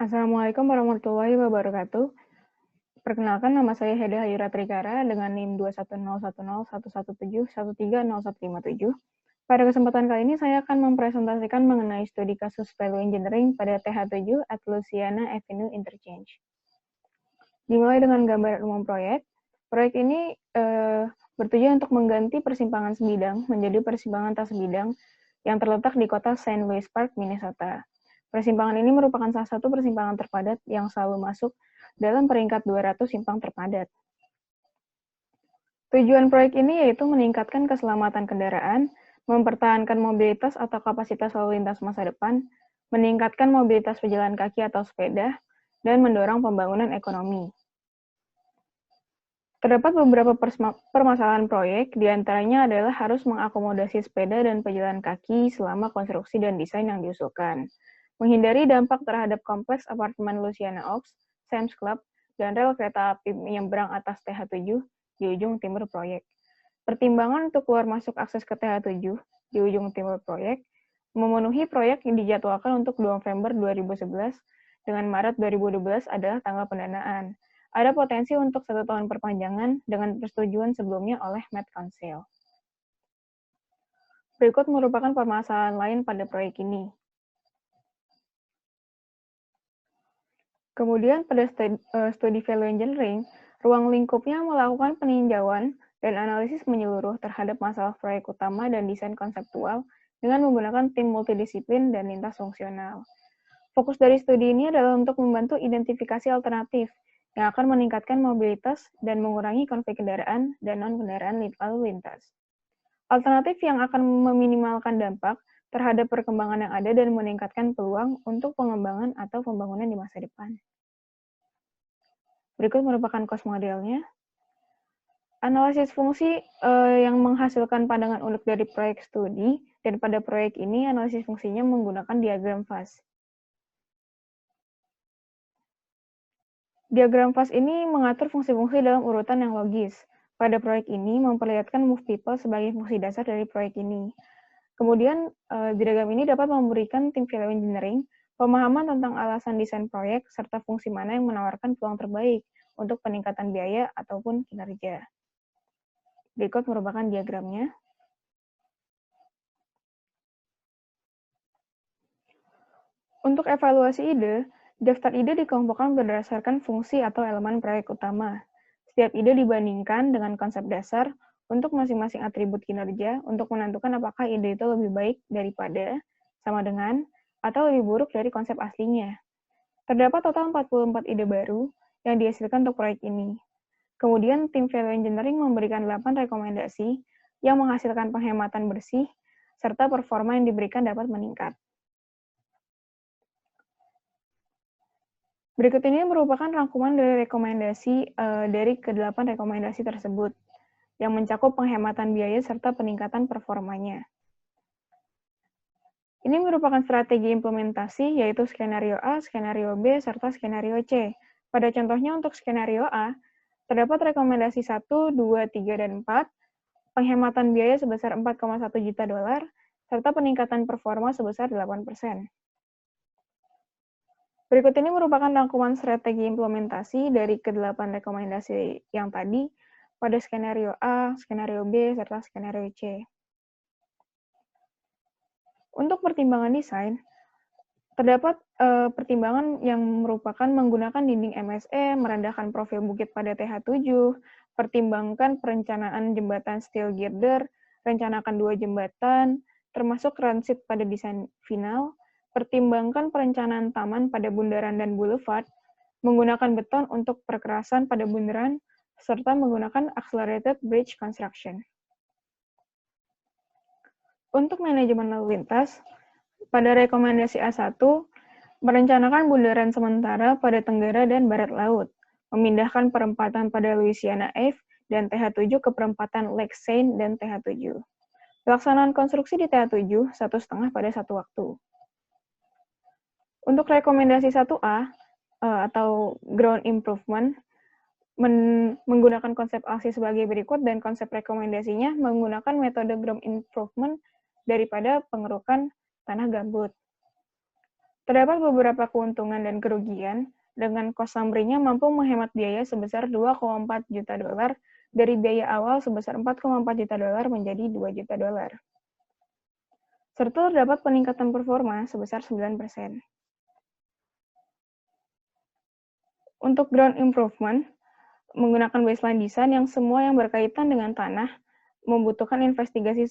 Assalamualaikum warahmatullahi wabarakatuh. Perkenalkan, nama saya Heda Hayura Trikara dengan NIM 210101171130157. Pada kesempatan kali ini saya akan mempresentasikan mengenai studi kasus value engineering pada TH7 at Louisiana Avenue Interchange. Dimulai dengan gambaran umum proyek. Proyek ini bertujuan untuk mengganti persimpangan sebidang menjadi persimpangan tak sebidang yang terletak di kota St. Louis Park, Minnesota. Persimpangan ini merupakan salah satu persimpangan terpadat yang selalu masuk dalam peringkat 200 simpang terpadat. Tujuan proyek ini yaitu meningkatkan keselamatan kendaraan, mempertahankan mobilitas atau kapasitas lalu lintas masa depan, meningkatkan mobilitas pejalan kaki atau sepeda, dan mendorong pembangunan ekonomi. Terdapat beberapa permasalahan proyek, diantaranya adalah harus mengakomodasi sepeda dan pejalan kaki selama konstruksi dan desain yang diusulkan, menghindari dampak terhadap kompleks apartemen Louisiana Oaks, Sam's Club, dan rel kereta api menyeberang atas TH7 di ujung timur proyek. Pertimbangan untuk keluar masuk akses ke TH7 di ujung timur proyek, memenuhi proyek yang dijadwalkan untuk November 2011 dengan Maret 2012 adalah tanggal pendanaan. Ada potensi untuk 1 tahun perpanjangan dengan persetujuan sebelumnya oleh Met Council. Berikut merupakan permasalahan lain pada proyek ini. Kemudian pada studi value engineering, ruang lingkupnya melakukan peninjauan dan analisis menyeluruh terhadap masalah proyek utama dan desain konseptual dengan menggunakan tim multidisiplin dan lintas fungsional. Fokus dari studi ini adalah untuk membantu identifikasi alternatif yang akan meningkatkan mobilitas dan mengurangi konflik kendaraan dan non-kendaraan lalu lintas. Alternatif yang akan meminimalkan dampak terhadap perkembangan yang ada dan meningkatkan peluang untuk pengembangan atau pembangunan di masa depan. Berikut merupakan cost modelnya. Analisis fungsi yang menghasilkan pandangan unik dari proyek studi, dan pada proyek ini analisis fungsinya menggunakan diagram fast. Diagram fast ini mengatur fungsi-fungsi dalam urutan yang logis. Pada proyek ini memperlihatkan move people sebagai fungsi dasar dari proyek ini. Kemudian, diagram ini dapat memberikan tim value engineering pemahaman tentang alasan desain proyek serta fungsi mana yang menawarkan peluang terbaik untuk peningkatan biaya ataupun kinerja. Berikut merupakan diagramnya. Untuk evaluasi ide, daftar ide dikelompokkan berdasarkan fungsi atau elemen proyek utama. Setiap ide dibandingkan dengan konsep dasar untuk masing-masing atribut kinerja untuk menentukan apakah ide itu lebih baik daripada, sama dengan, atau lebih buruk dari konsep aslinya. Terdapat total 44 ide baru yang dihasilkan untuk proyek ini. Kemudian, tim value engineering memberikan 8 rekomendasi yang menghasilkan penghematan bersih, serta performa yang diberikan dapat meningkat. Berikut ini merupakan rangkuman dari rekomendasi dari ke-8 rekomendasi tersebut, yang mencakup penghematan biaya serta peningkatan performanya. Ini merupakan strategi implementasi, yaitu skenario A, skenario B, serta skenario C. Pada contohnya untuk skenario A, terdapat rekomendasi 1, 2, 3, dan 4, penghematan biaya sebesar $4,1 juta, serta peningkatan performa sebesar 8%. Berikut ini merupakan rangkuman strategi implementasi dari ke-8 rekomendasi yang tadi pada skenario A, skenario B, serta skenario C. Untuk pertimbangan desain, terdapat pertimbangan yang merupakan menggunakan dinding MSE, merendahkan profil bukit pada TH7, pertimbangkan perencanaan jembatan steel girder, rencanakan 2 jembatan, termasuk transit pada desain final, pertimbangkan perencanaan taman pada bundaran dan boulevard, menggunakan beton untuk perkerasan pada bundaran, serta menggunakan accelerated bridge construction. Untuk manajemen lalu lintas, pada rekomendasi A1, merencanakan bundaran sementara pada tenggara dan barat laut, memindahkan perempatan pada Louisiana Ave dan TH7 ke perempatan Lake Saint dan TH7. Pelaksanaan konstruksi di TH7 1,5 pada satu waktu. Untuk rekomendasi 1A, atau ground improvement, menggunakan konsep aksi sebagai berikut, dan konsep rekomendasinya menggunakan metode ground improvement daripada pengerukan tanah gambut. Terdapat beberapa keuntungan dan kerugian, dengan cost summary-nya mampu menghemat biaya sebesar 2,4 juta dolar dari biaya awal sebesar 4,4 juta dolar menjadi 2 juta dolar. Serta terdapat peningkatan performa sebesar 9%. Untuk ground improvement, menggunakan baseline design yang semua yang berkaitan dengan tanah membutuhkan investigasi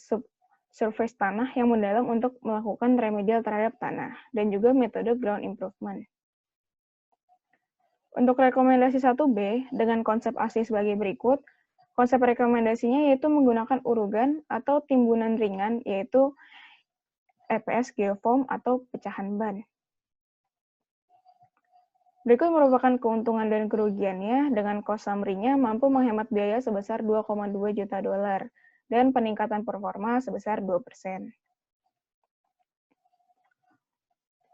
surface tanah yang mendalam untuk melakukan remedial terhadap tanah, dan juga metode ground improvement. Untuk rekomendasi 1B, dengan konsep asli sebagai berikut, konsep rekomendasinya yaitu menggunakan urugan atau timbunan ringan, yaitu EPS geoform atau pecahan ban. Berikut merupakan keuntungan dan kerugiannya, dengan cost summary-nya mampu menghemat biaya sebesar 2,2 juta dolar dan peningkatan performa sebesar 2%.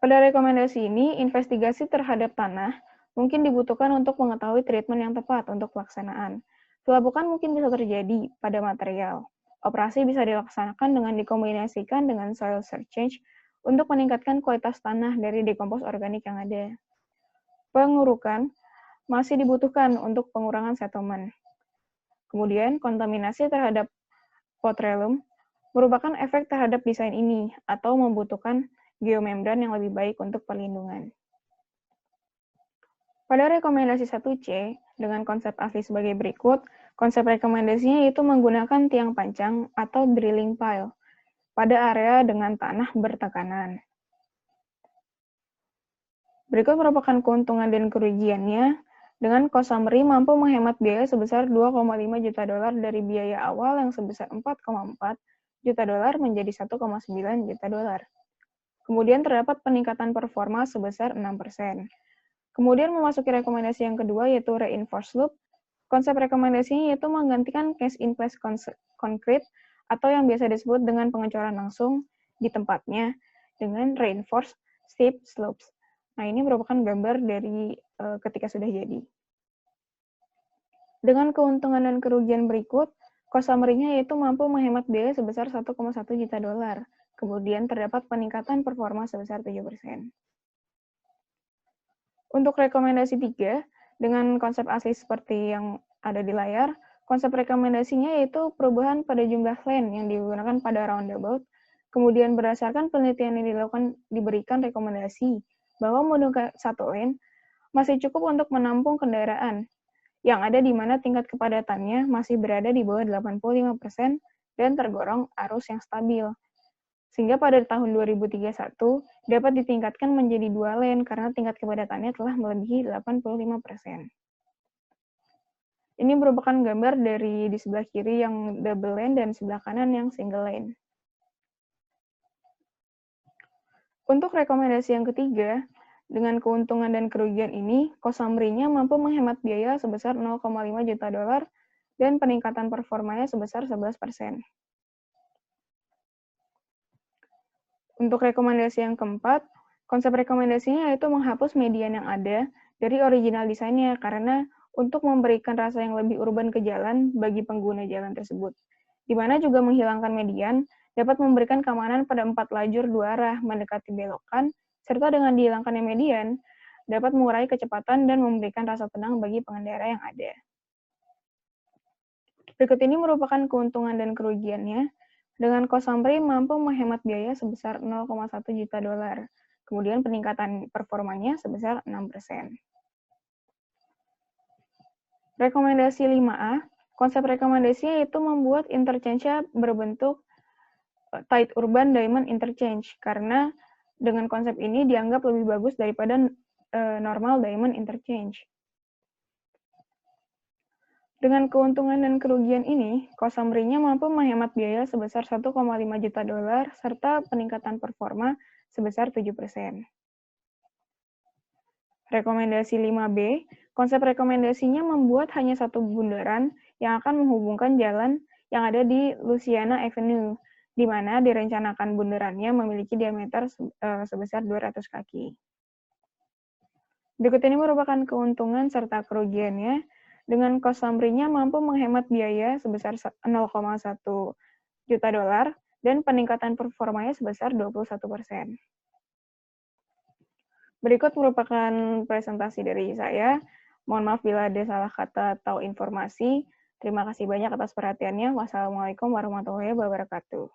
Pada rekomendasi ini, investigasi terhadap tanah mungkin dibutuhkan untuk mengetahui treatment yang tepat untuk pelaksanaan. Pelabukan mungkin bisa terjadi pada material. Operasi bisa dilaksanakan dengan dikombinasikan dengan soil surcharge untuk meningkatkan kualitas tanah dari dekompos organik yang ada. Pengurukan masih dibutuhkan untuk pengurangan settlement. Kemudian, kontaminasi terhadap potrelum merupakan efek terhadap desain ini atau membutuhkan geomembran yang lebih baik untuk perlindungan. Pada rekomendasi 1C, dengan konsep asli sebagai berikut, konsep rekomendasinya yaitu menggunakan tiang pancang atau drilling pile pada area dengan tanah bertekanan. Berikut merupakan keuntungan dan kerugiannya. Dengan cost summary mampu menghemat biaya sebesar 2,5 juta dolar dari biaya awal yang sebesar 4,4 juta dolar menjadi 1,9 juta dolar. Kemudian terdapat peningkatan performa sebesar 6%. Kemudian memasuki rekomendasi yang kedua yaitu reinforced loop. Konsep rekomendasinya yaitu menggantikan cast-in-place concrete atau yang biasa disebut dengan pengecoran langsung di tempatnya dengan reinforced steep slopes. Nah, ini merupakan gambar dari ketika sudah jadi. Dengan keuntungan dan kerugian berikut, cost summary-nya yaitu mampu menghemat biaya sebesar 1,1 juta dolar. Kemudian terdapat peningkatan performa sebesar 7%. Untuk rekomendasi 3, dengan konsep asli seperti yang ada di layar, konsep rekomendasinya yaitu perubahan pada jumlah lane yang digunakan pada roundabout. Kemudian berdasarkan penelitian yang diberikan rekomendasi bahwa mode 1 lane masih cukup untuk menampung kendaraan, yang ada di mana tingkat kepadatannya masih berada di bawah 85% dan tergolong arus yang stabil. Sehingga pada tahun 2031 dapat ditingkatkan menjadi 2 lane karena tingkat kepadatannya telah melebihi 85%. Ini merupakan gambar dari di sebelah kiri yang double lane dan sebelah kanan yang single lane. Untuk rekomendasi yang ketiga, dengan keuntungan dan kerugian ini, cost summary-nya mampu menghemat biaya sebesar 0,5 juta dolar dan peningkatan performanya sebesar 11%. Untuk rekomendasi yang keempat, konsep rekomendasinya yaitu menghapus median yang ada dari original desainnya karena untuk memberikan rasa yang lebih urban ke jalan bagi pengguna jalan tersebut. Di mana juga menghilangkan median dapat memberikan keamanan pada 4 lajur 2 arah mendekati belokan, serta dengan dihilangkannya median, dapat mengurangi kecepatan dan memberikan rasa tenang bagi pengendara yang ada. Berikut ini merupakan keuntungan dan kerugiannya. Dengan cost summary mampu menghemat biaya sebesar 0,1 juta dolar. Kemudian peningkatan performanya sebesar 6%. Rekomendasi 5A, konsep rekomendasinya itu membuat interchange-nya berbentuk tight urban diamond interchange, karena dengan konsep ini dianggap lebih bagus daripada normal diamond interchange. Dengan keuntungan dan kerugian ini, cost summary-nya mampu menghemat biaya sebesar 1,5 juta dolar serta peningkatan performa sebesar 7%. Rekomendasi 5B, konsep rekomendasinya membuat hanya satu bundaran yang akan menghubungkan jalan yang ada di Louisiana Avenue, di mana direncanakan bundarannya memiliki diameter sebesar 200 kaki. Berikut ini merupakan keuntungan serta kerugiannya. Dengan cost summary-nya mampu menghemat biaya sebesar 0,1 juta dolar dan peningkatan performanya sebesar 21%. Berikut merupakan presentasi dari saya. Mohon maaf bila ada salah kata atau informasi. Terima kasih banyak atas perhatiannya. Wassalamualaikum warahmatullahi wabarakatuh.